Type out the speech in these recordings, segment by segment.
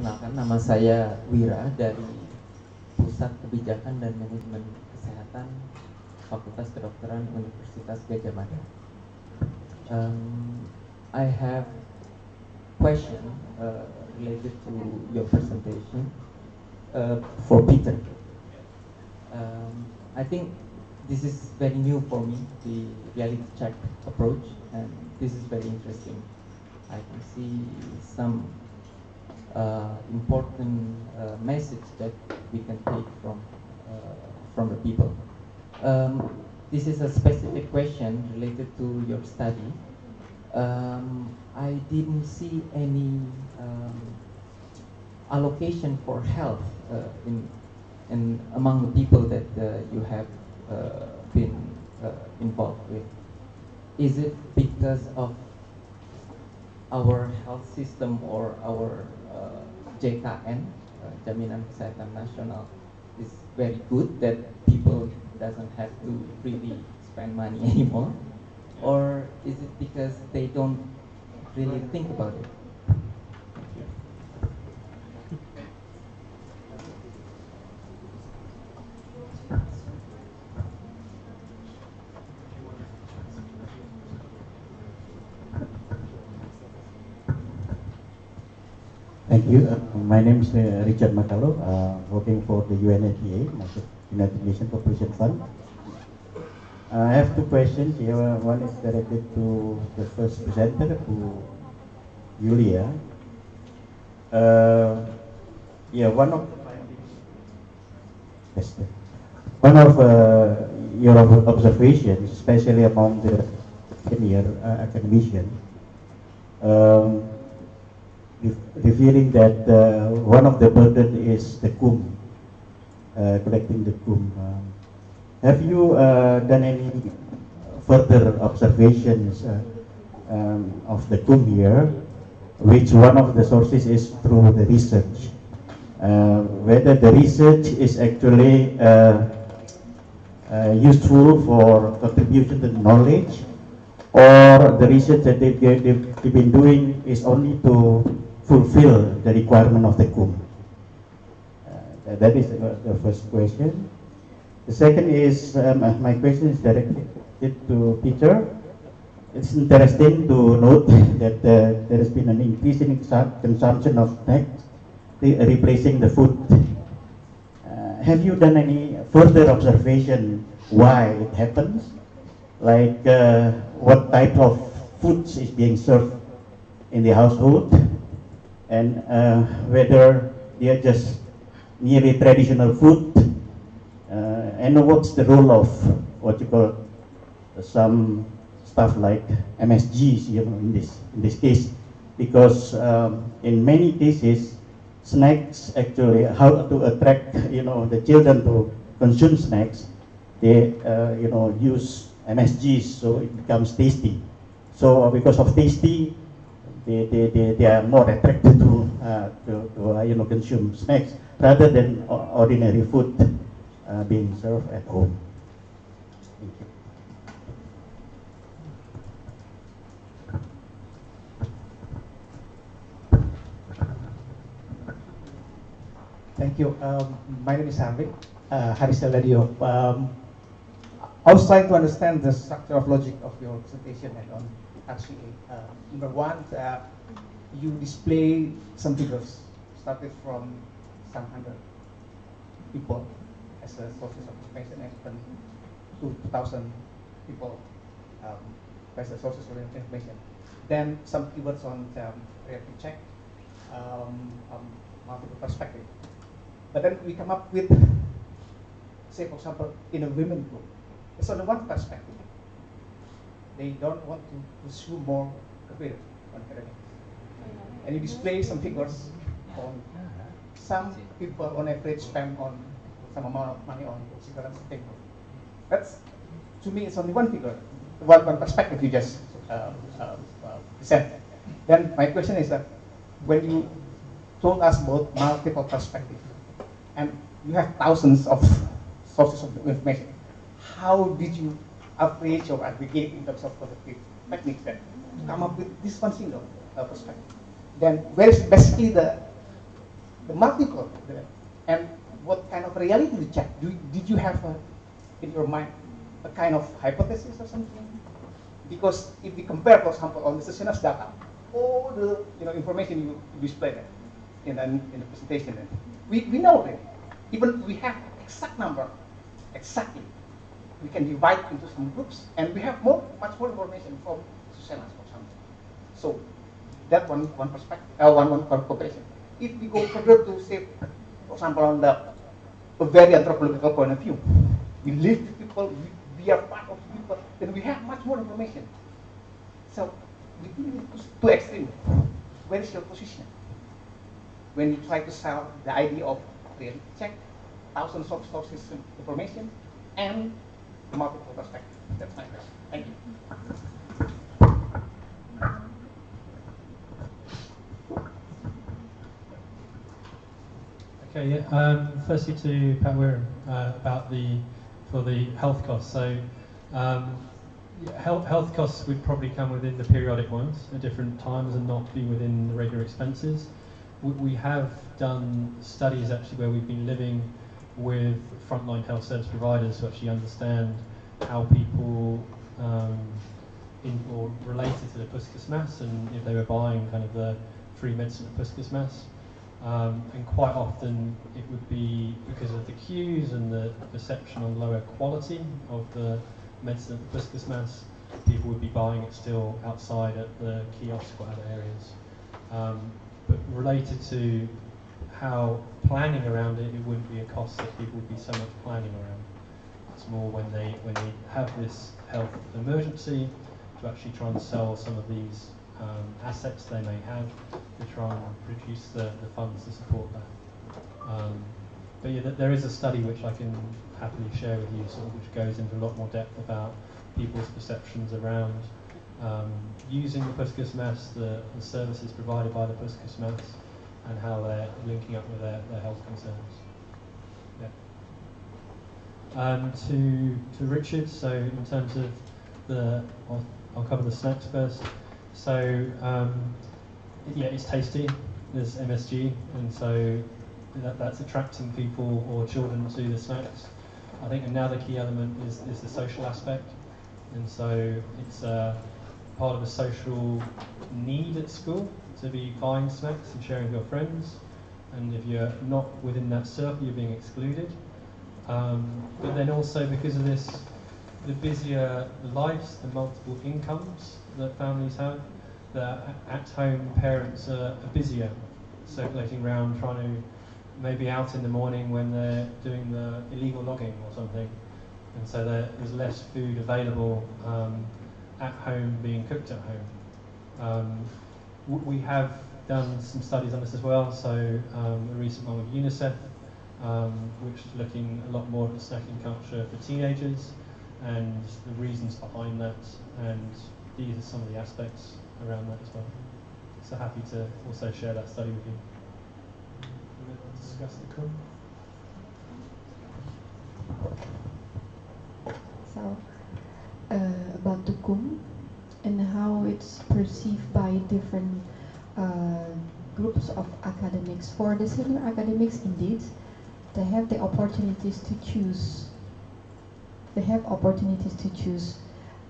Perkenalkan, nama saya Wira dari Pusat Kebijakan dan Manajemen Kesehatan Fakultas Kedokteran Universitas Gajah Mada. I have question related to your presentation for Peter. I think this is very new for me, the reality check approach, and this is very interesting. I can see some important message that we can take from the people. This is a specific question related to your study. I didn't see any allocation for health in among the people that you have been involved with. Is it because of our health system or our JKN, Jaminan Kesehatan Nasional, is very good that people doesn't have to really spend money anymore? Or is it because they don't really think about it? Thank you. Thank you. My name is Richard Makalo, working for the UNFPA, United Nations Population Fund. I have two questions here. One is directed to the first presenter, to Yulia. One of your observations, especially among the senior academicians, revealing that one of the burden is the kum, collecting the kum. Have you done any further observations of the kum here, which one of the sources is through the research? Whether the research is actually useful for contribution to the knowledge, or the research that they've been doing is only to fulfill the requirement of the kum. That is the first question. The second is, my question is directed to Peter. It's interesting to note that there has been an increase in consumption of snacks, replacing the food. Have you done any further observation why it happens? Like what type of foods is being served in the household, and whether they are just merely traditional food, and what's the role of what you call some stuff like MSGs, in this case, because in many cases snacks actually, how to attract the children to consume snacks, they use MSGs, so it becomes tasty. So because of tasty, they are more attracted to consume snacks rather than ordinary food being served at home. Thank you. Thank you. My name is Harvey, Haris Eladio. I was trying to understand the structure of logic of your presentation and on RCA. Number one, you display some figures started from some 100 people as a sources of information, and then to 2,000 people as a sources of information. Then some keywords on reality check, multiple perspective. But then we come up with, say for example, in a women group, it's on the one perspective. They don't want to pursue more career on academics. And you display some figures on some people on average spend on some amount of money on cigarettes and things. That's, to me, it's only one figure, one perspective you just present. Then my question is that when you told us about multiple perspectives, and you have thousands of sources of information, how did you average or aggregate in terms of productive techniques then to come up with this one single perspective? Then where is basically the the multiple, and what kind of reality you check? Did you have in your mind a kind of hypothesis or something? Because if we compare, for example, on the success data, all the information you display there in the presentation, we know that even we have exact number, exactly, we can divide into some groups, and we have much more information from success, for example. So that one perspective, one comparison. If we go further to say, for example, on a very anthropological point of view, we live with people, we are part of people, then we have much more information. So we think it's too extreme. Where is your position? When you try to sell the idea of reality check, thousands of sources of information, and multiple perspectives. That's my question. Thank you. Okay, yeah. Firstly to Pat Weir about the health costs. So health costs would probably come within the periodic ones at different times and not be within the regular expenses. We have done studies actually where we've been living with frontline health service providers to actually understand how people or related to the Puskas Mass, and if they were buying kind of the free medicine at Puskas Mass. And quite often it would be because of the queues and the perception on lower quality of the medicine at the Puskas Mass, people would be buying it still outside at the kiosk or other areas. But related to how planning around it, it wouldn't be a cost that people would be so much planning around. It's more when they have this health emergency to actually try and sell some of these assets they may have to try and produce the funds to support that. But yeah, there is a study which I can happily share with you, sort of, which goes into a lot more depth about people's perceptions around using the Puskas Mass, the services provided by the Puskas Mass, and how they're linking up with their health concerns. Yeah. To Richard, so in terms of I'll cover the snacks first. So yeah, it's tasty. There's MSG, and so that's attracting people or children to the snacks. I think another key element is the social aspect, and so it's part of a social need at school to be buying snacks and sharing with your friends. And if you're not within that circle, you're being excluded. But then also because of this, the busier lives, the multiple incomes that families have, the at-home parents are busier, circulating around, trying to maybe out in the morning when they're doing the illegal logging or something, and so there's less food available at home being cooked at home. We have done some studies on this as well, so a recent one with UNICEF, which is looking a lot more at the snacking culture for teenagers and the reasons behind that, and these are some of the aspects around that as well. So happy to also share that study with you. Discuss the kum. So, about the kum and how it's perceived by different groups of academics. For the senior academics, indeed, they have the opportunities to choose. They have opportunities to choose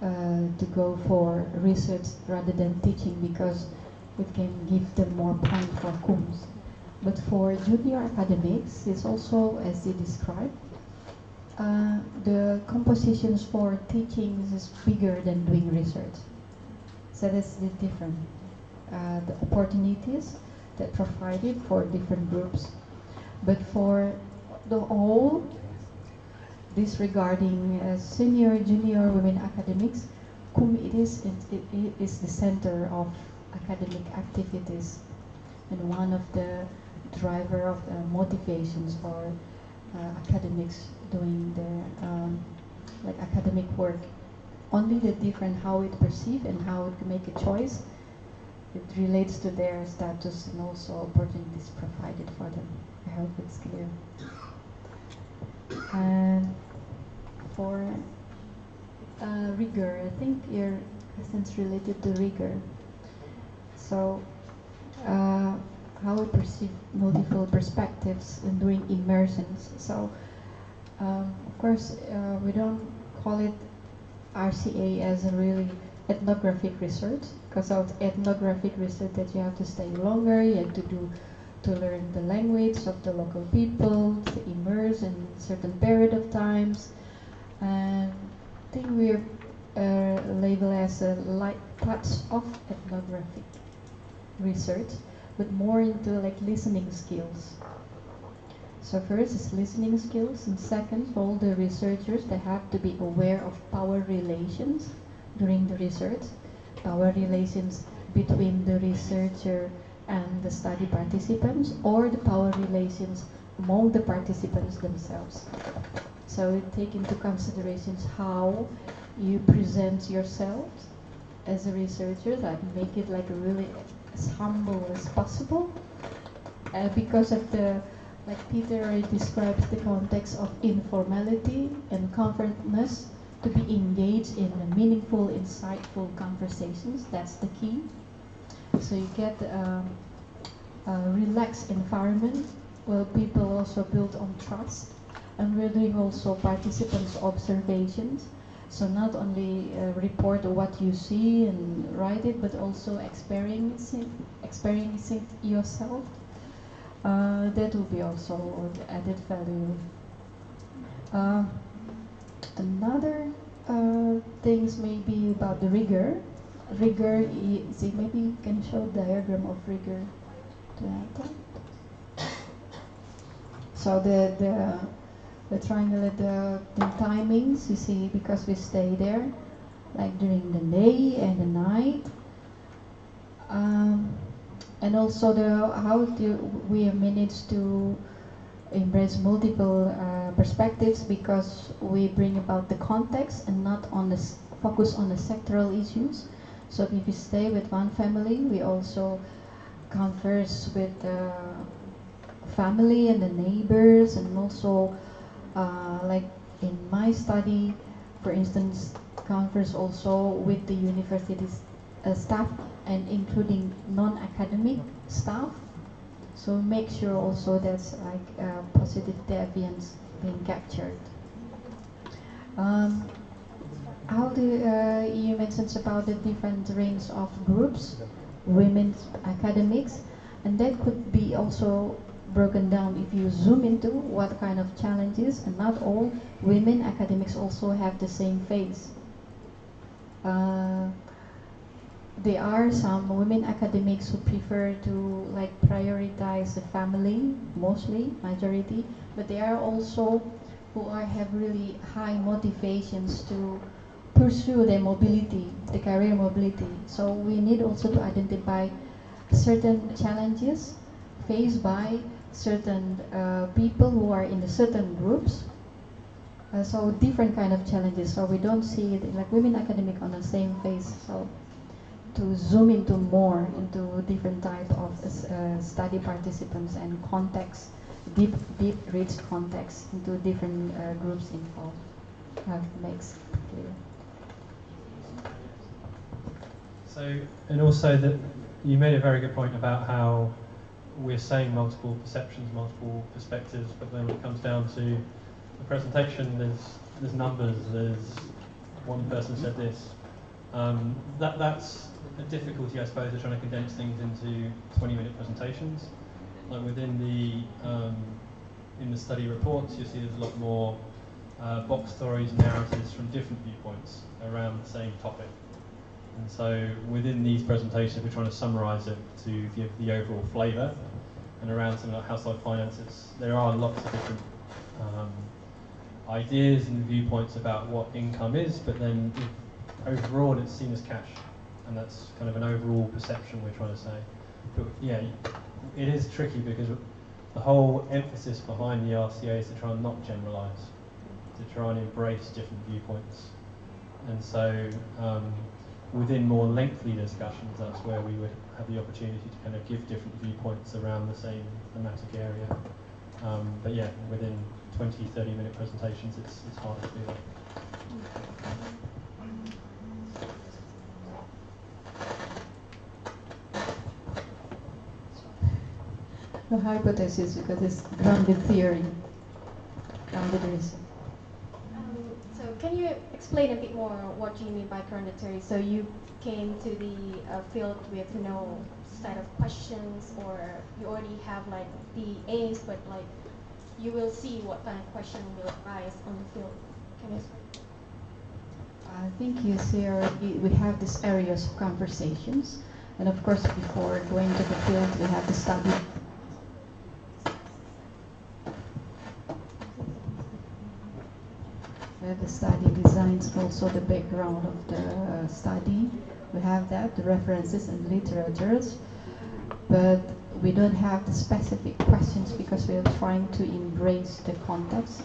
to go for research rather than teaching, because it can give them more time for kums. But for junior academics, it's also, as they described, the compositions for teaching is bigger than doing research. So that's the different. The opportunities that provided for different groups. But for the whole, disregarding senior, junior women academics, kum it is the center of academic activities, and one of the driver of the motivations for academics doing their like academic work. Only the different how it perceived and how it can make a choice, it relates to their status and also opportunities provided for them. I hope it's clear. And for rigor, I think your question's related to rigor. So how we perceive multiple perspectives and during immersions. So, of course, we don't call it RCA as a really ethnographic research, because of ethnographic research that you have to stay longer, you have to learn the language of the local people, to immerse in certain period of times. And I think we're labeled as a light touch of ethnographic research, but more into like listening skills. So first is listening skills, and second, all the researchers, they have to be aware of power relations during the research, power relations between the researcher and the study participants, or the power relations among the participants themselves. So we take into considerations how you present yourself as a researcher, that make it like really as humble as possible, because of the, like Peter already describes, the context of informality and comfortness, to be engaged in a meaningful, insightful conversations. That's the key. So you get a relaxed environment where people also build on trust, and we're doing also participants' observations. So not only report what you see and write it, but also experiencing yourself. That will be also the added value. Another things maybe about the rigor. Rigor, see, maybe you can show diagram of rigor. So the triangle, the timings, you see, because we stay there, like during the day and the night. And also how do we manage to embrace multiple perspectives, because we bring about the context and not on the focus on the sectoral issues. So if we stay with one family, we also converse with the family and the neighbors, and also like in my study, for instance, converse also with the university's staff, and including non-academic staff. So make sure also that's like positive deviance being captured. How do you mentioned about the different range of groups, women's academics, and that could be also broken down if you zoom into what kind of challenges, and not all women academics also have the same face. There are some women academics who prefer to like prioritize the family, mostly, majority, but there are also who have really high motivations to pursue their mobility, the career mobility. So we need also to identify certain challenges faced by certain people who are in the certain groups. So different kind of challenges. So we don't see it like women academic on the same face. So to zoom into more into different type of study participants and context, deep, rich context into different groups involved. Makes clear. So, and also that you made a very good point about how we're saying multiple perceptions, multiple perspectives, but then when it comes down to the presentation, there's numbers. There's one person said this. That's a difficulty, I suppose, of trying to condense things into 20-minute presentations. Like within the in the study reports, you see there's a lot more box stories, narratives from different viewpoints around the same topic. And so within these presentations, we're trying to summarise it to give the overall flavour. And around something like household finances, there are lots of different ideas and viewpoints about what income is, but then overall it's seen as cash. And that's kind of an overall perception we're trying to say. But yeah, it is tricky because the whole emphasis behind the RCA is to try and not generalise, to try and embrace different viewpoints. And so within more lengthy discussions, that's where we would have the opportunity to kind of give different viewpoints around the same thematic area. But yeah, within 20, 30-minute presentations, it's hard to do that. No hypothesis because it's grounded theory, grounded reason. So can you explain a bit more what you mean by grounded theory? So you came to the field with no set of questions, or you already have like the aims, but like you will see what kind of question will arise on the field. Can you explain? I think you see we have these areas of conversations, and of course before going to the field we have to study. We have the study designs, also the background of the study. We have that, the references and literatures, but we don't have the specific questions because we are trying to embrace the context,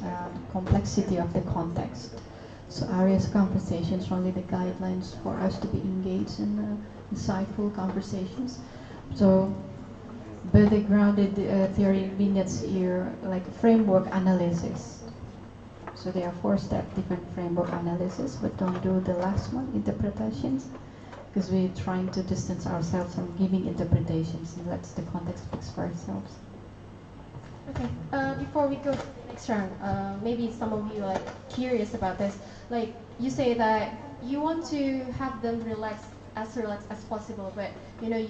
complexity of the context. So areas of conversations are only the guidelines for us to be engaged in insightful conversations. So, but the grounded theory vignettes here, like framework analysis. So there are 4-step different framework analysis, but don't do the last one, interpretations, because we're trying to distance ourselves from giving interpretations and let the context speak for ourselves. Okay. Before we go to the next round, maybe some of you are curious about this. Like you say that you want to have them relaxed as possible, but you know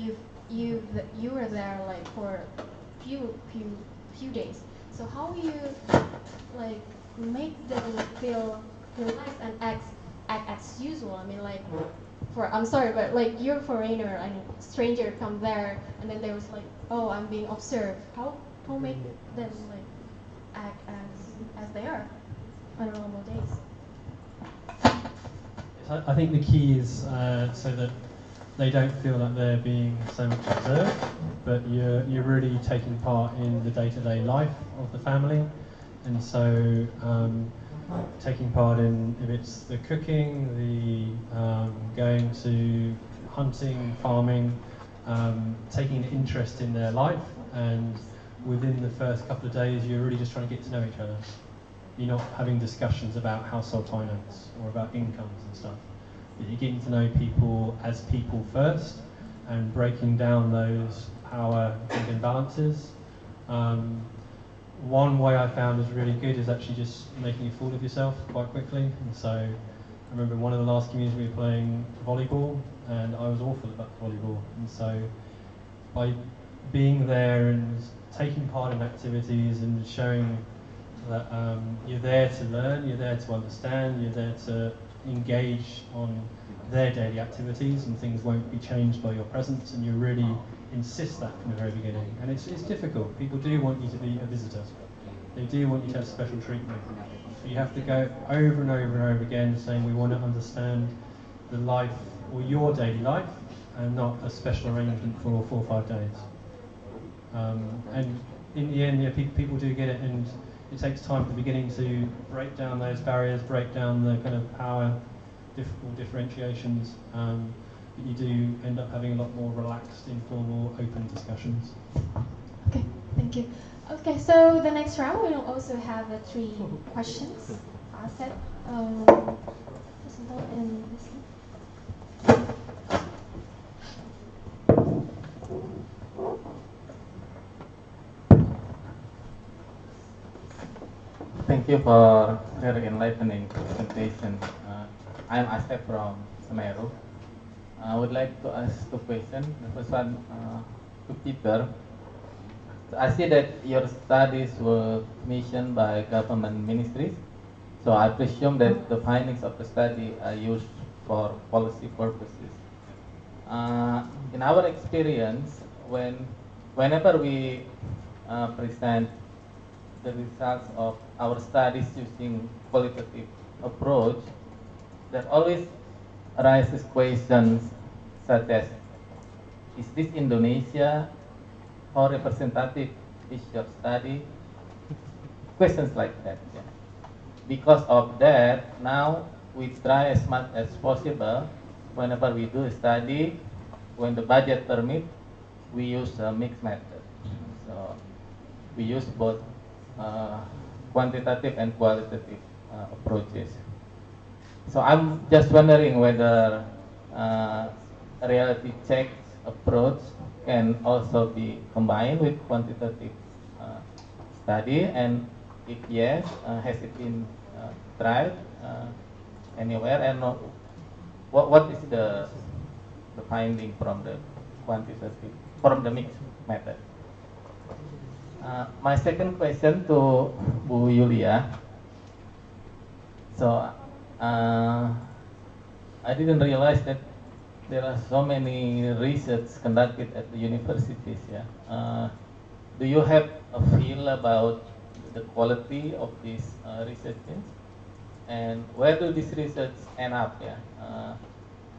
you were there like for few days. So how you like make them feel relaxed and act as usual? I mean, like I'm sorry, but like you're a foreigner and stranger come there, and then there was like, oh, I'm being observed. How make them like act as they are on normal days? I think the key is so that they don't feel that they're being so much observed, but you're really taking part in the day-to-day life of the family, and so taking part in, if it's the cooking, the going to hunting, farming, taking an interest in their life, and within the first couple of days you're really just trying to get to know each other. You're not having discussions about household finance or about incomes and stuff. But you're getting to know people as people first and breaking down those power imbalances. One way I found is really good is actually just making a fool of yourself quite quickly. And so I remember one of the last communities we were playing volleyball, and I was awful at volleyball. And so by being there and taking part in activities and showing that you're there to learn, you're there to understand, you're there to engage on their daily activities, and things won't be changed by your presence, and you really insist that from the very beginning. And it's difficult. People do want you to be a visitor. They do want you to have special treatment. But you have to go over and over and over again saying we want to understand the life or your daily life and not a special arrangement for 4 or 5 days. And in the end, yeah, people do get it, and it takes time at the beginning to break down those barriers, break down the kind of power differentiations, but you do end up having a lot more relaxed, informal, open discussions. Okay, thank you. Okay, so the next round we will also have 3 questions. Asset, and this one. Thank you for very enlightening presentation. I'm Asep from Semeru. I would like to ask 2 questions. The first one to Peter. So I see that your studies were commissioned by government ministries. So I presume that the findings of the study are used for policy purposes. In our experience, whenever we present the results of our studies using qualitative approach, that always arises questions such as, is this Indonesia? How representative is your study? Questions like that. Yeah. Because of that, now we try as much as possible, whenever we do a study, when the budget permits, we use a mixed method. So we use both quantitative and qualitative approaches. So I'm just wondering whether a reality check approach can also be combined with quantitative study, and if yes, has it been tried anywhere, and what is the finding from the quantitative, from the mixed method? My second question to Bu Yulia. So I didn't realize that there are so many research conducted at the universities. Yeah. Do you have a feel about the quality of these researches, and where do these research end up? Yeah.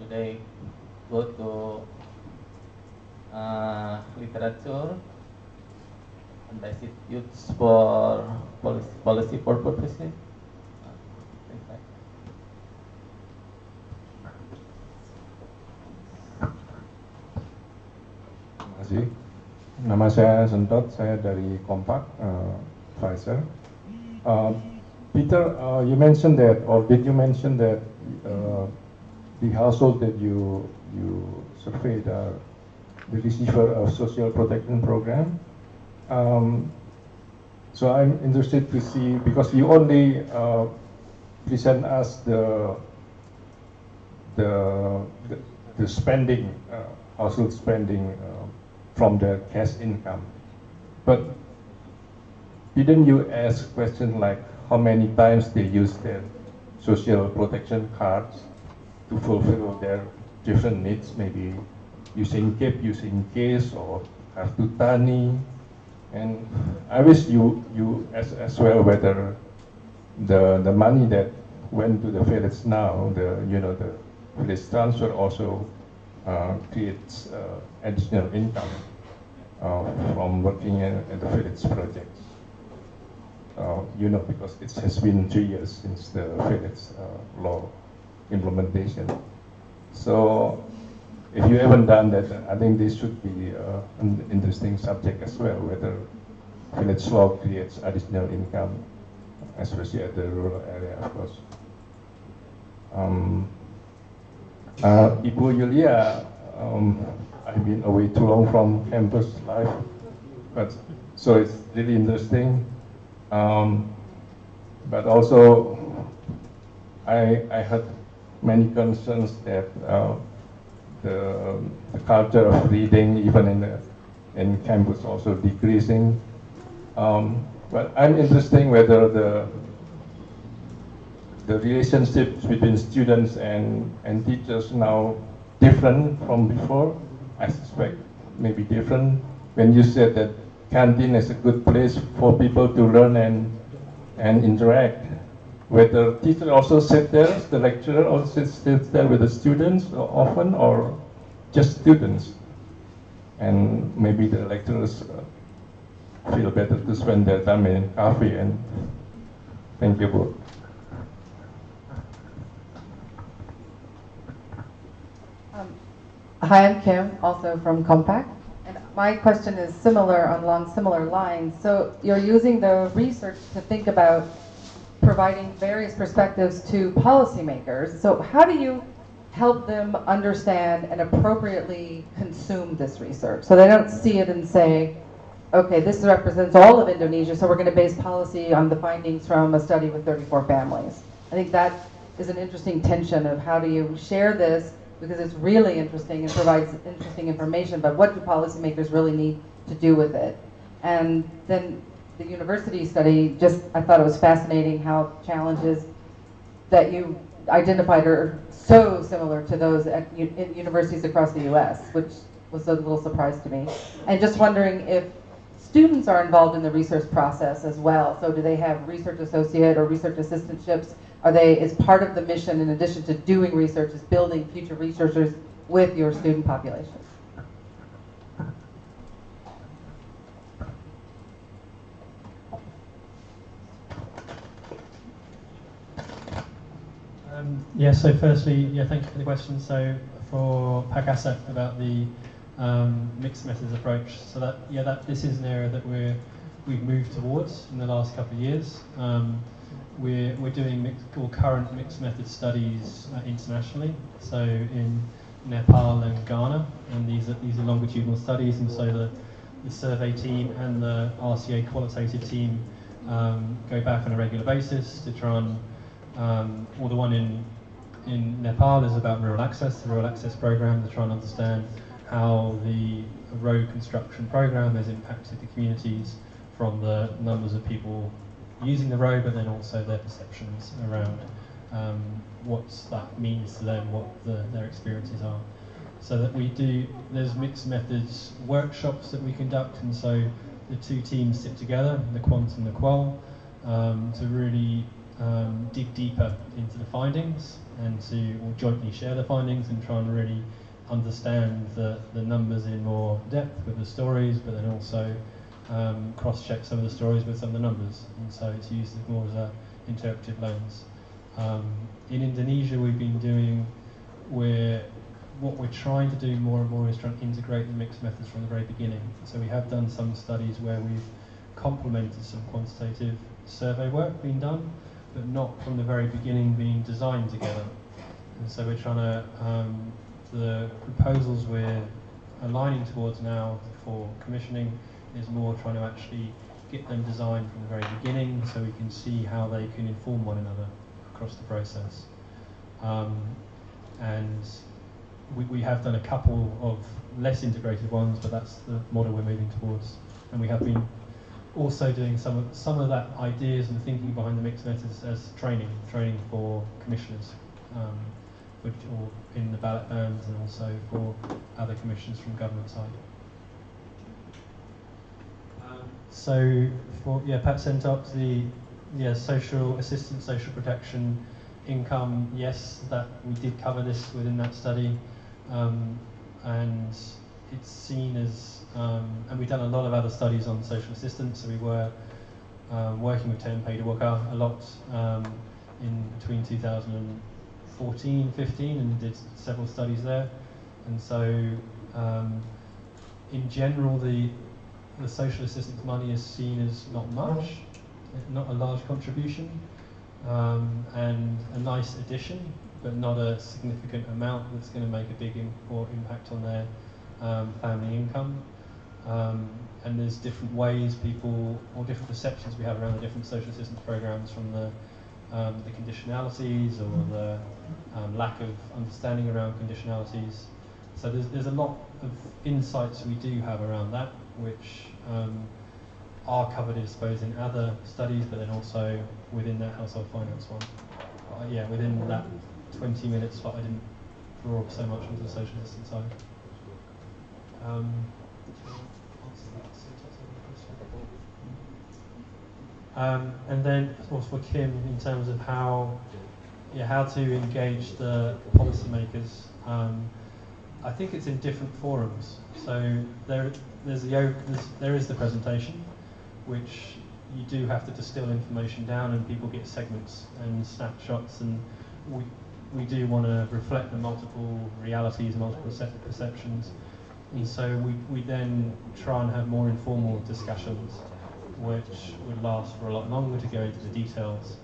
Do they go to literature, and is it used for policy purposes? Things like that. Terima kasih. Nama saya Sentot, saya dari Kompak, Pfizer. Peter, you mentioned that, or did you mention that the household that you surveyed are the receiver of social protection program? So I'm interested to see, because you only present us the spending, household spending from their cash income, but didn't you ask questions like how many times they use their social protection cards to fulfill their different needs, maybe using KIP, using case, or kartu tani? And I wish you as well whether the money that went to the village now, the village transfer also creates additional income from working at the village projects. Because it has been 3 years since the village law implementation. So if you haven't done that, I think this should be an interesting subject as well, whether village law creates additional income, especially at the rural area, of course. Ibu Yulia, I've been away too long from campus life, but so it's really interesting. But also, I had many concerns that the culture of reading, even in campus, also decreasing. But I'm interested whether the relationships between students and teachers now different from before. I suspect maybe different. When you said that canteen is a good place for people to learn and interact, whether teacher also sit there, the lecturer also sits there with the students often, or just students, and maybe the lecturers feel better to spend their time in cafe. And thank you both. Hi, I'm Kim, also from Compact. And my question is along similar lines. So you're using the research to think about providing various perspectives to policymakers. So how do you help them understand and appropriately consume this research, so they don't see it and say, okay, this represents all of Indonesia, so we're going to base policy on the findings from a study with 34 families. I think that is an interesting tension of how do you share this, because it's really interesting and provides interesting information, but what do policymakers really need to do with it? And then the university study, I thought it was fascinating how challenges that you identified are so similar to those at universities across the US, which was a little surprise to me. And just wondering if students are involved in the research process as well. So do they have research associate or research assistantships? Is part of the mission, in addition to doing research, is building future researchers with your student population? So firstly, thank you for the question. So for Pak Asep about the mixed methods approach, so this is an area that we've moved towards in the last couple of years. We're doing current mixed method studies internationally. So in Nepal and Ghana, and these are longitudinal studies, and so the survey team and the RCA qualitative team go back on a regular basis to try and, or the one in Nepal is about rural access, the rural access program, to try and understand how the road construction program has impacted the communities from the numbers of people using the road, but then also their perceptions around what that means to them, what their experiences are. So that there's mixed methods workshops that we conduct, and so the two teams sit together, the quant and the qual, to really dig deeper into the findings and or jointly share the findings and try and really understand the numbers in more depth with the stories, but then also cross-check some of the stories with some of the numbers, and so it's used more as an interpretive lens. In Indonesia, we've been doing what we're trying to do more and more is trying to integrate the mixed methods from the very beginning. So we have done some studies where we've complemented some quantitative survey work being done, but not from the very beginning being designed together. And so we're trying to, the proposals we're aligning towards now for commissioning is more trying to actually get them designed from the very beginning so we can see how they can inform one another across the process. And we have done a couple of less integrated ones, but that's the model we're moving towards. And we have been also doing some of that ideas and thinking behind the mixed methods as training for commissioners, or in the ballot bands, and also for other commissioners from government side. So for Pat sent up the social assistance, social protection, income. Yes, that we did cover this within that study, and it's seen as and we've done a lot of other studies on social assistance. So we were working with Tempe a lot in between 2014-15 and did several studies there. And so in general, the social assistance money is seen as not much, not a large contribution, and a nice addition, but not a significant amount that's going to make a big impact on their family income. And there's different ways people, or different perceptions we have around the different social assistance programs, from the conditionalities or the lack of understanding around conditionalities. So there's a lot of insights we do have around that, which are covered, I suppose, in other studies, but then also within that household finance one. Within that 20 minutes slot, I didn't draw up so much onto the social assistance side. And then, of course, for Kim, in terms of how to engage the policymakers, I think it's in different forums. So there is the presentation, which you do have to distill information down, and people get segments and snapshots, and we do want to reflect the multiple realities, multiple perceptions, and so we then try and have more informal discussions, which would last for a lot longer to go into the details,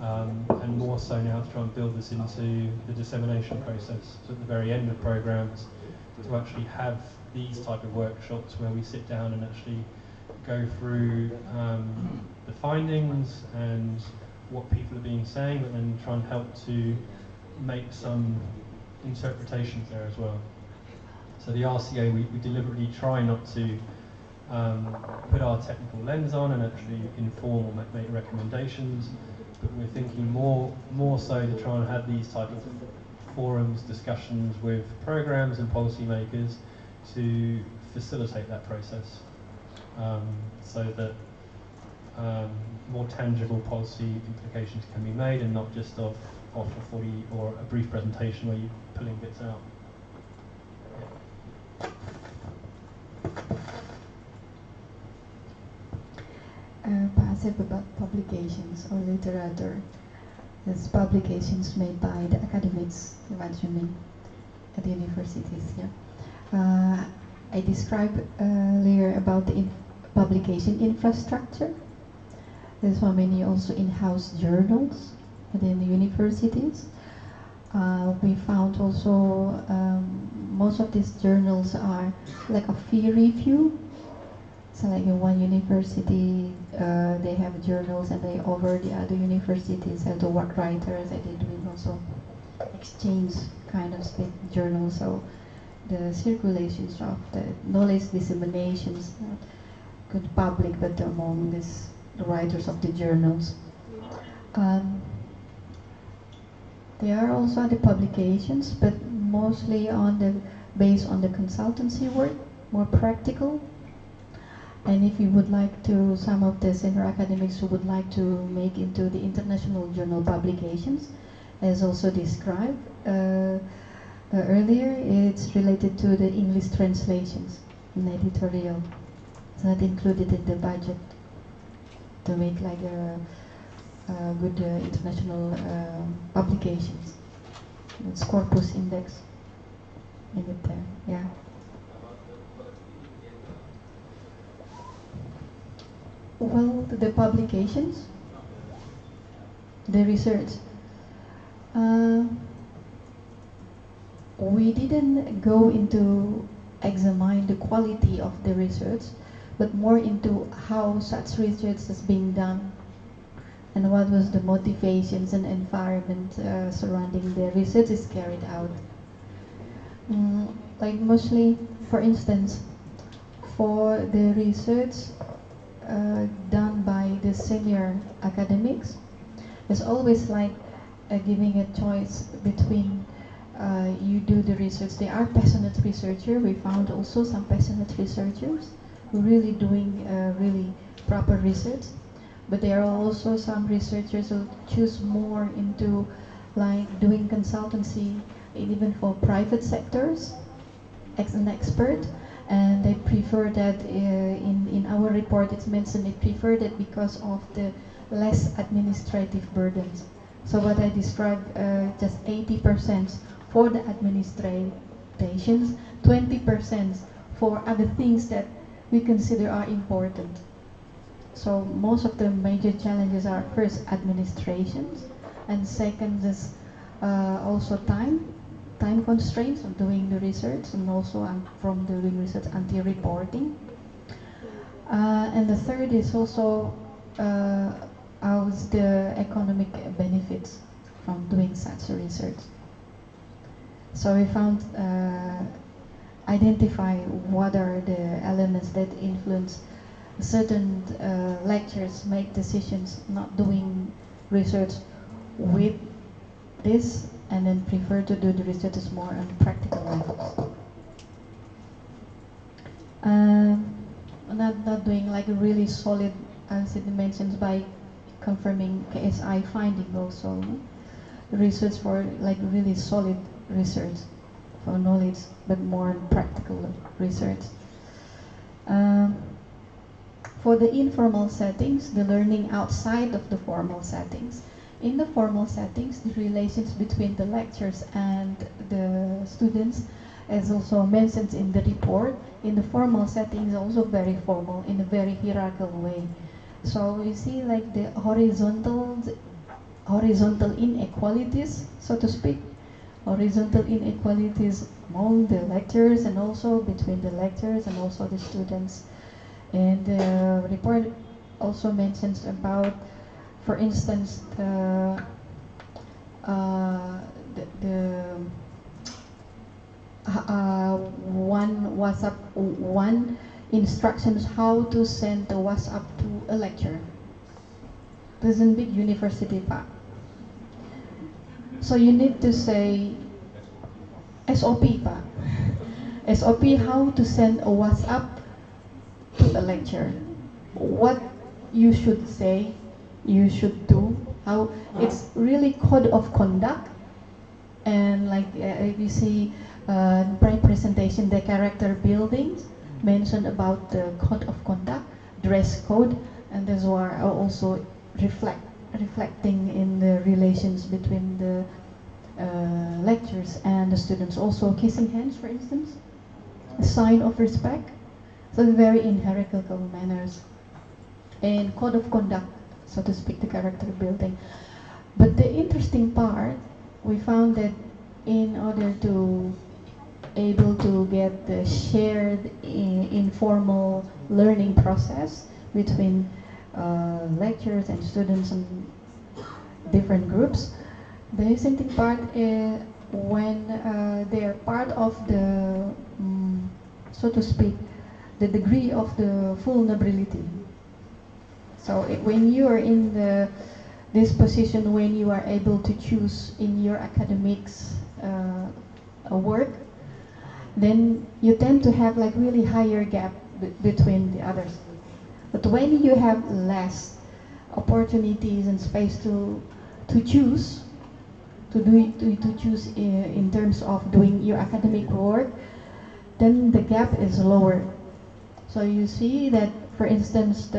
and more so now to try and build this into the dissemination process. So at the very end of programs, to actually have these type of workshops where we sit down and actually go through the findings and what people are being saying, but then try and help to make some interpretations there as well. So the RCA, we deliberately try not to put our technical lens on and actually inform or make recommendations, but we're thinking more so to try and have these type of forums, discussions with programs and policymakers to facilitate that process, so that more tangible policy implications can be made, and not just off a 40 or a brief presentation where you're pulling bits out. Passive about publications or literature. There's publications made by the academics, what you mean, at the universities. I described earlier about the publication infrastructure. There's so many also in-house journals within the universities. We found also most of these journals are like a peer review. So like in one university, they have journals, and they over the other universities have the work writers, and they're doing also exchange kind of journals. So the circulations of the knowledge disseminations, not good public, but among the writers of the journals. There are also other publications, but mostly based on the consultancy work, more practical. And if you would like to, some of the senior academics who would like to make into the international journal publications, as also described earlier, it's related to the English translations in editorial. It's not included in the budget to make like a good international publications. It's corpus index in it there, yeah. Well, the publications, the research. We didn't go into examine the quality of the research, but more into how such research is being done, and what was the motivations and environment surrounding the research is carried out. Like mostly, for instance, for the research done by the senior academics, it's always like giving a choice between you do the research. They are passionate researchers. We found also some passionate researchers who really doing really proper research. But there are also some researchers who choose more into like doing consultancy, even for private sectors, as an expert, and they prefer that. In our report, it's mentioned they prefer that because of the less administrative burdens. So what I described, just 80% for the administrations, 20% for other things that we consider are important. So most of the major challenges are first administrations, and second is also time constraints of doing the research, and also from doing research until reporting. And the third is also how's the economic benefits from doing such research. So we found identify what are the elements that influence certain lecturers make decisions not doing research with this, and then prefer to do the research more on practical levels. Not doing like a really solid, as it mentions, by confirming KSI finding also. Research for like really solid research for knowledge, but more practical research. For the informal settings, the learning outside of the formal settings. In the formal settings, the relations between the lecturers and the students, as also mentioned in the report, in the formal settings also very formal, in a very hierarchical way. So we see like the horizontal inequalities, so to speak, horizontal inequalities among the lecturers and also between the lecturers and also the students. And the report also mentions about, for instance, one instructions how to send the WhatsApp to a lecturer. This is in big university, Pak. So you need to say SOP, Pak. SOP, how to send a WhatsApp to a lecturer. What you should say, you should do, how it's really code of conduct. And like if you see presentation, the character buildings mentioned about the code of conduct, dress code, and those are also reflecting in the relations between the lecturers and the students. Also kissing hands, for instance, a sign of respect. So very in hierarchical manners and code of conduct, so to speak, the character building. But the interesting part we found that in order to able to get the shared informal learning process between lecturers and students and different groups, the interesting part is when they are part of the, so to speak, the degree of the vulnerability. So when you are in this position, when you are able to choose in your academics work, then you tend to have like really higher gap between the others. But when you have less opportunities and space to choose, to choose in terms of doing your academic work, then the gap is lower. So you see that, for instance,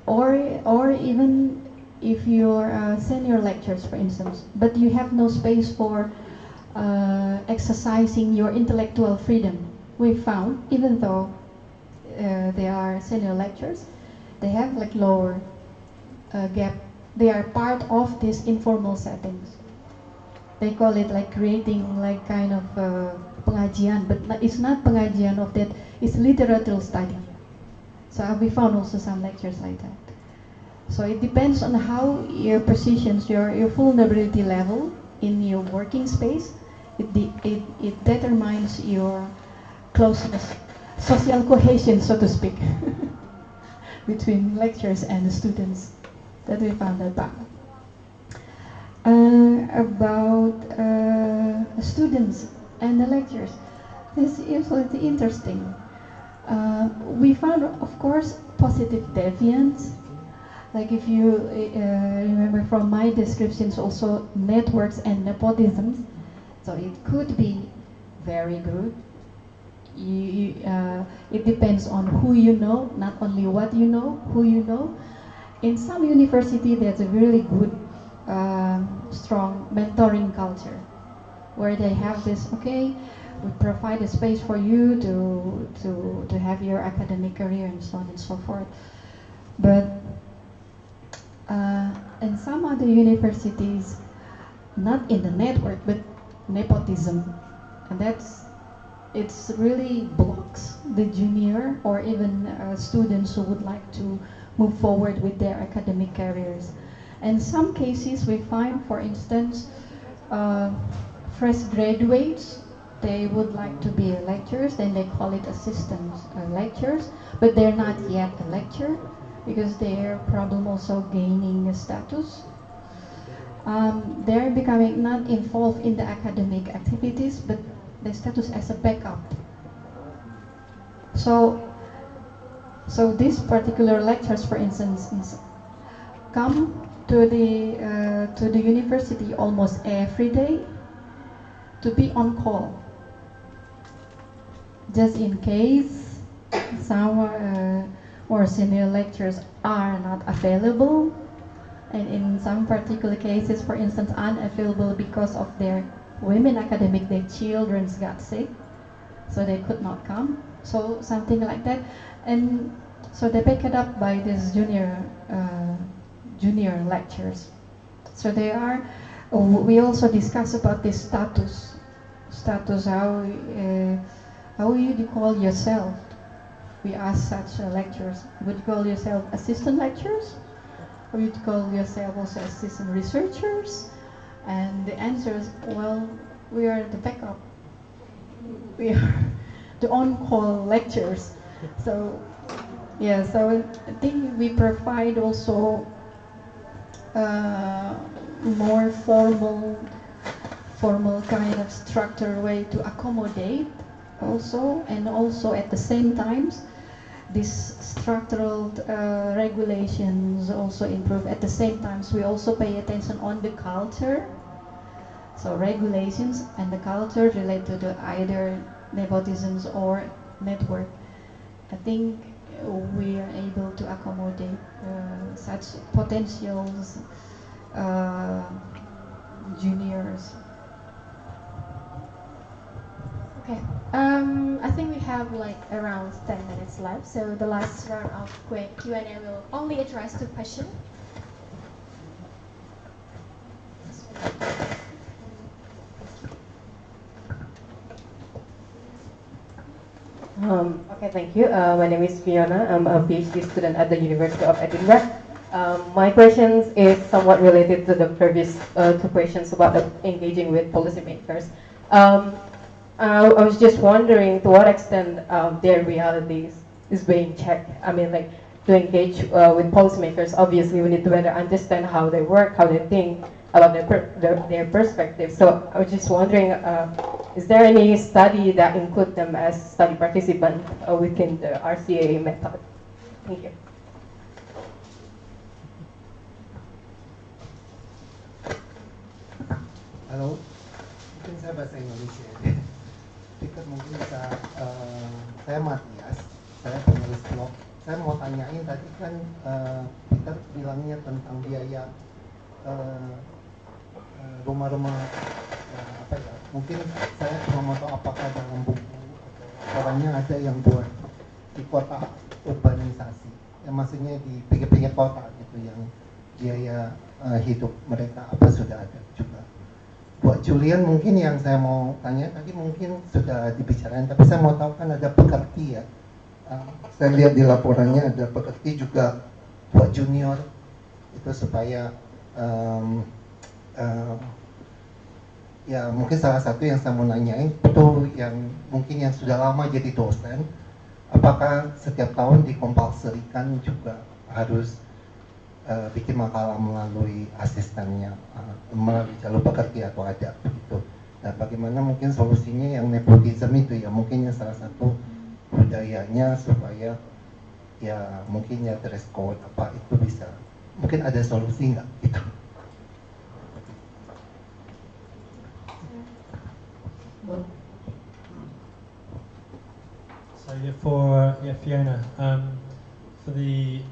or even if you're senior lecturers, for instance, but you have no space for exercising your intellectual freedom. We found, even though they are senior lecturers, they have like lower gap. They are part of these informal settings. They call it like creating like kind of pengajian, but it's not pengajian of that, it's literature study. So we found also some lectures like that. So it depends on how your positions, your vulnerability level in your working space. It determines your closeness, social cohesion, so to speak, between lecturers and the students. That we found about students and the lecturers. This is really interesting. We found, of course, positive deviance. Like if you remember from my descriptions, also networks and nepotism. So it could be very good. It depends on who you know, not only what you know, who you know. In some university, there's a really good, strong mentoring culture, where they have this, okay, we provide a space for you to have your academic career and so on and so forth. But in some other universities, not in the network, but nepotism, and it's really blocks the junior or even students who would like to move forward with their academic careers. In some cases, we find, for instance, fresh graduates, they would like to be lecturers, then they call it assistant lecturers, but they're not yet a lecturer because they're problem also gaining a status. They're becoming not involved in the academic activities, but the status as a backup. So these particular lecturers, for instance, come to the university almost every day to be on call, just in case some more senior lecturers are not available, and in some particular cases, for instance, unavailable because of their women academic, their children got sick, so they could not come. So something like that. And so they back it up by these junior lecturers. So they are. We also discuss about this status. How you call yourself? We ask such lecturers. Would you call yourself assistant lecturers, or would you call yourself also assistant researchers? And the answer is, well, we are the backup. We are the on-call lecturers. So, yeah, so I think we provide also more formal kind of structured way to accommodate also, and also at the same time, these structural regulations also improve. At the same time, we also pay attention on the culture. So regulations and the culture relate to the either nepotisms or network. I think we are able to accommodate such potentials juniors. Okay. I think we have like around 10 minutes left. So the last round of Q&A will only address 2 questions. Okay, thank you. My name is Fiona. I'm a PhD student at the University of Edinburgh. My questions is somewhat related to the previous two questions about engaging with policymakers. I was just wondering to what extent their realities is being checked. I mean, like, to engage with policymakers, obviously we need to better understand how they work, how they think, about their perspective. So I was just wondering, is there any study that include them as study participant within the RCA method? Thank you. Halo, mungkin saya bahasa Indonesia. Speaker mungkin bisa, saya Matias, saya penulis blog. Saya mau tanyain tadi kan Peter bilangnya tentang biaya rumah-rumah apa ya? Mungkin saya cuma mau tahu apakah dalam buku atau orangnya ada yang buat di kota urbanisasi, ya maksudnya di pinggir-pinggir kota gitu, yang biaya hidup mereka apa sudah ada juga. Buat Julian mungkin yang saya mau tanya tadi mungkin sudah dibicarain, tapi saya mau tahu kan ada pekerti ya. Saya lihat di laporannya ada pekerti juga buat junior itu supaya ya mungkin salah satu yang saya mau nanyain itu yang mungkin yang sudah lama jadi dosen, apakah setiap tahun dikompulsorikan juga harus bikin makalah melalui asistennya, melalui jalur pekerti atau ada begitu. Nah, bagaimana mungkin solusinya yang nepotisme itu ya, mungkin yang salah satu budayanya supaya ya mungkin ya dress code apa itu bisa, mungkin ada solusi nggak gitu. So yeah, for Fiona, for the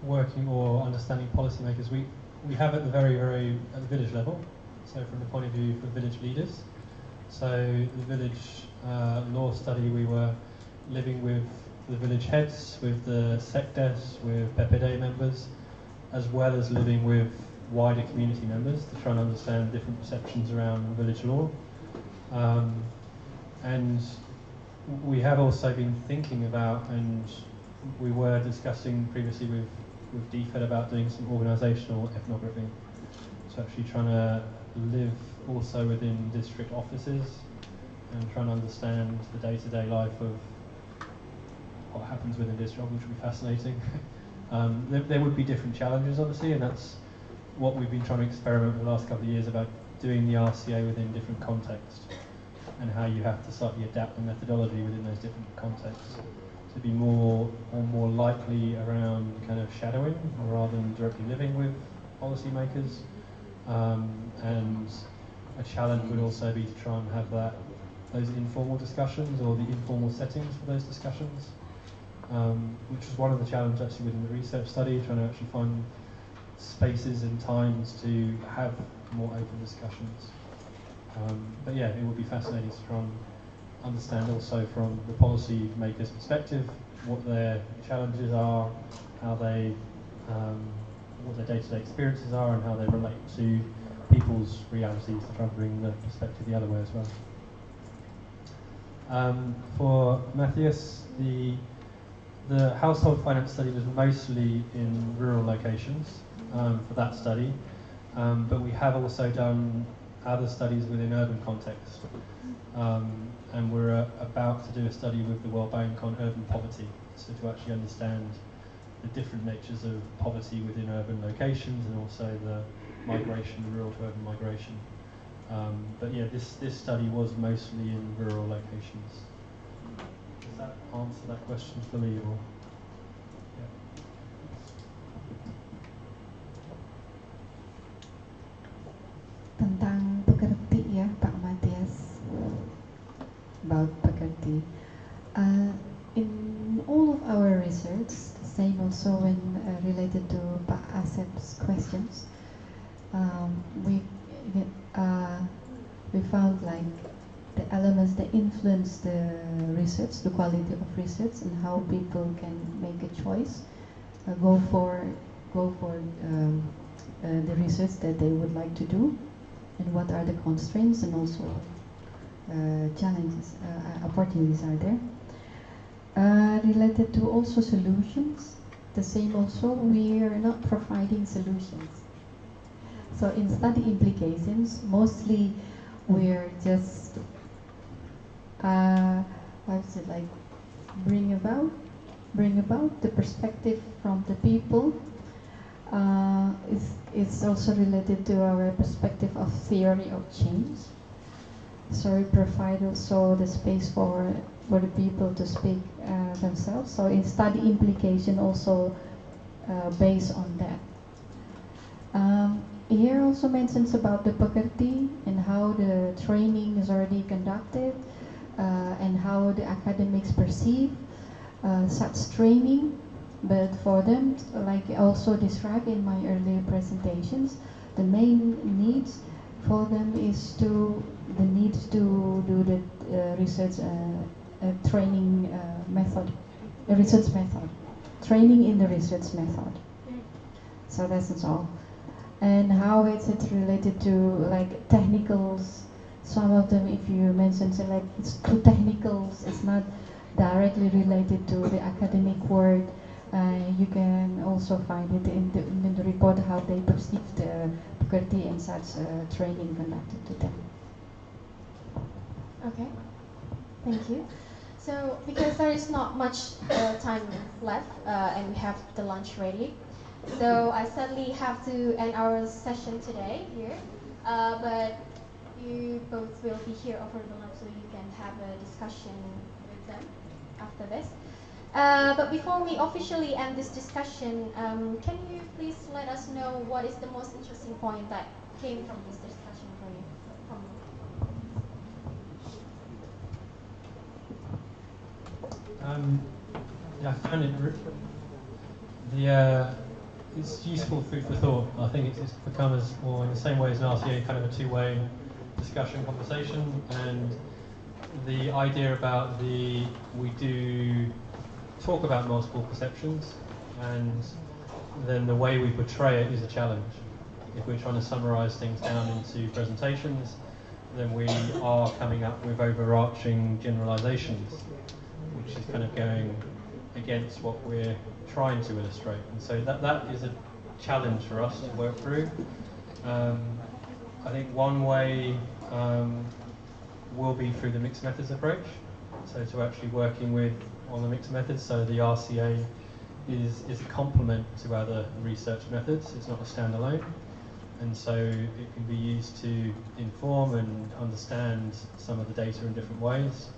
working or understanding policymakers, we have at the at the village level. So from the point of view for village leaders, so the village law study, we were living with the village heads, with the secdes, with PPD members, as well as living with wider community members to try and understand different perceptions around village law. And we have also been thinking about, and we were discussing previously with DFED about doing some organisational ethnography. So actually trying to live also within district offices and trying to understand the day-to-day life of what happens within district, which would be fascinating. There would be different challenges, obviously, and that's what we've been trying to experiment with the last couple of years about doing the RCA within different contexts and how you have to slightly adapt the methodology within those different contexts to be more likely around kind of shadowing rather than directly living with policymakers. And a challenge would also be to try and have those informal discussions or the informal settings for those discussions, which was one of the challenges actually within the research study, trying to actually find spaces and times to have more open discussions. But yeah, it would be fascinating to try and understand also from the policy makers' perspective what their challenges are, how they, what their day-to-day experiences are, and how they relate to people's realities, to try and bring the perspective the other way as well. For Matthias, the household finance study was mostly in rural locations for that study, but we have also done other studies within urban context. And we're about to do a study with the World Bank on urban poverty, so to actually understand the different natures of poverty within urban locations and also the migration, rural to urban migration. But yeah, this study was mostly in rural locations. Does that answer that question fully? Or? Tentang pekerti ya, Pak Matias. About pekerti. In all of our research, same also when related to Pak Asep's questions, we found like the elements that influence the research, the quality of research, and how people can make a choice, go for the research that they would like to do, and what are the constraints and also challenges, opportunities are there. Related to also solutions, the same also, we are not providing solutions. So in study implications, mostly we're just, how is it like, bring about the perspective from the people. It's also related to our perspective of theory of change. So we provide also the space for the people to speak themselves. So in study implication also based on that. Here also mentions about the Pekerti and how the training is already conducted and how the academics perceive such training. But for them, like also described in my earlier presentations, the main needs for them is the need to do the research training method, research method, training in the research method. So that's all. And how it's related to like technicals. Some of them, if you mention, say like it's too technicals, it's not directly related to the academic work. You can also find it in the report how they perceive the Pekerti and such training conducted to them. Okay, thank you. So because there is not much time left and we have the lunch ready, so I sadly have to end our session today here. But you both will be here over the lunch, so you can have a discussion with them after this. But before we officially end this discussion, can you please let us know what is the most interesting point that came from this discussion for you? Yeah, I found it. It's useful food for thought. I think it's become as, or in the same way as an RCA, kind of a two-way discussion, conversation, and the idea about we do talk about multiple perceptions, and then the way we portray it is a challenge. If we're trying to summarize things down into presentations, then we are coming up with overarching generalizations, which is kind of going against what we're trying to illustrate. And so that is a challenge for us to work through. I think one way will be through the mixed methods approach. So to actually working on the mixed methods, so the RCA is a complement to other research methods. It's not a standalone. And so it can be used to inform and understand some of the data in different ways.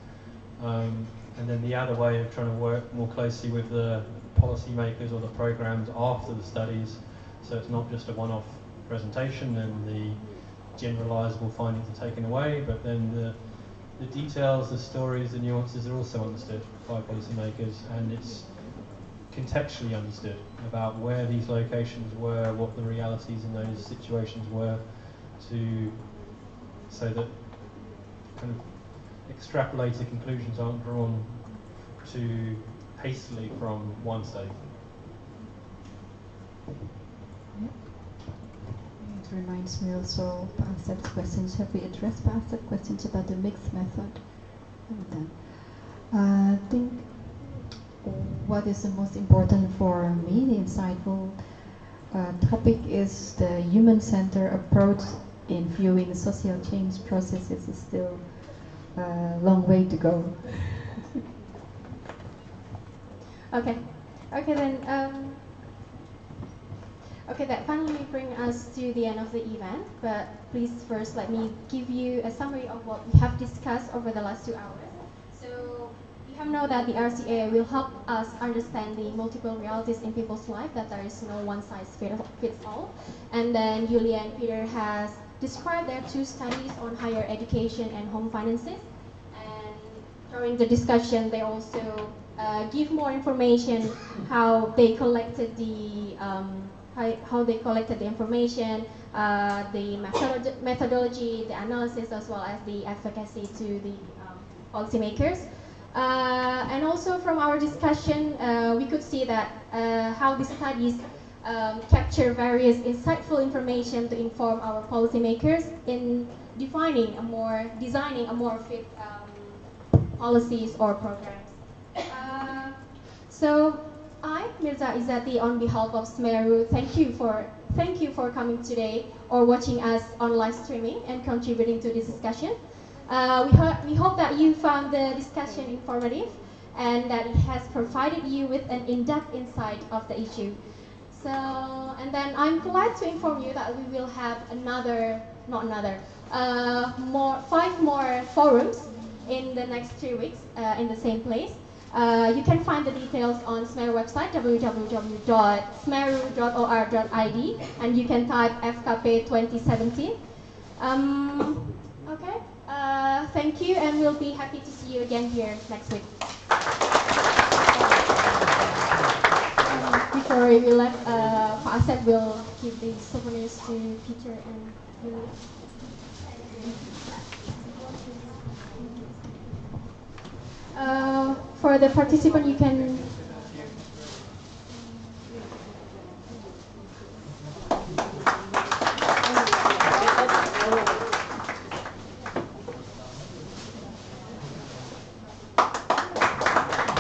And then the other way of trying to work more closely with the policymakers or the programs after the studies, so it's not just a one-off presentation and the generalizable findings are taken away, but then the details, the stories, the nuances are also understood by policymakers, and it's contextually understood about where these locations were, what the realities in those situations were, so that kind of extrapolated conclusions aren't drawn too hastily from one study. It reminds me also of Asad's questions. Have we addressed Asad's questions about the mixed method? I think what is the most important for me, the insightful topic, is the human-centered approach in viewing social change processes is still a long way to go. Okay then. Okay, that finally brings us to the end of the event. But please first let me give you a summary of what we have discussed over the last 2 hours. So you have know that the RCA will help us understand the multiple realities in people's life, that there is no one size fits all. And then Yulia and Peter has described their 2 studies on higher education and home finances. And during the discussion, they also give more information how they collected the information, the methodology, the analysis, as well as the advocacy to the policymakers. And also from our discussion, we could see that how the studies capture various insightful information to inform our policymakers in designing a more fit policies or programs. So I, Mirza Izzati, on behalf of Smeru, thank you for coming today or watching us on live streaming and contributing to this discussion. We hope that you found the discussion informative and that it has provided you with an in-depth insight of the issue. So, and then I'm glad to inform you that we will have five more forums in the next 3 weeks in the same place. You can find the details on Smeru website, www.smeru.or.id, and you can type FKP 2017. Okay, thank you, and we'll be happy to see you again here next week. Before we left, Pak Asep will give the souvenirs to Peter and Yulia. For the participant, you can.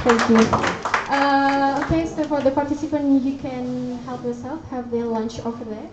Thank you. Okay, so for the participant, you can help yourself, have their lunch over there.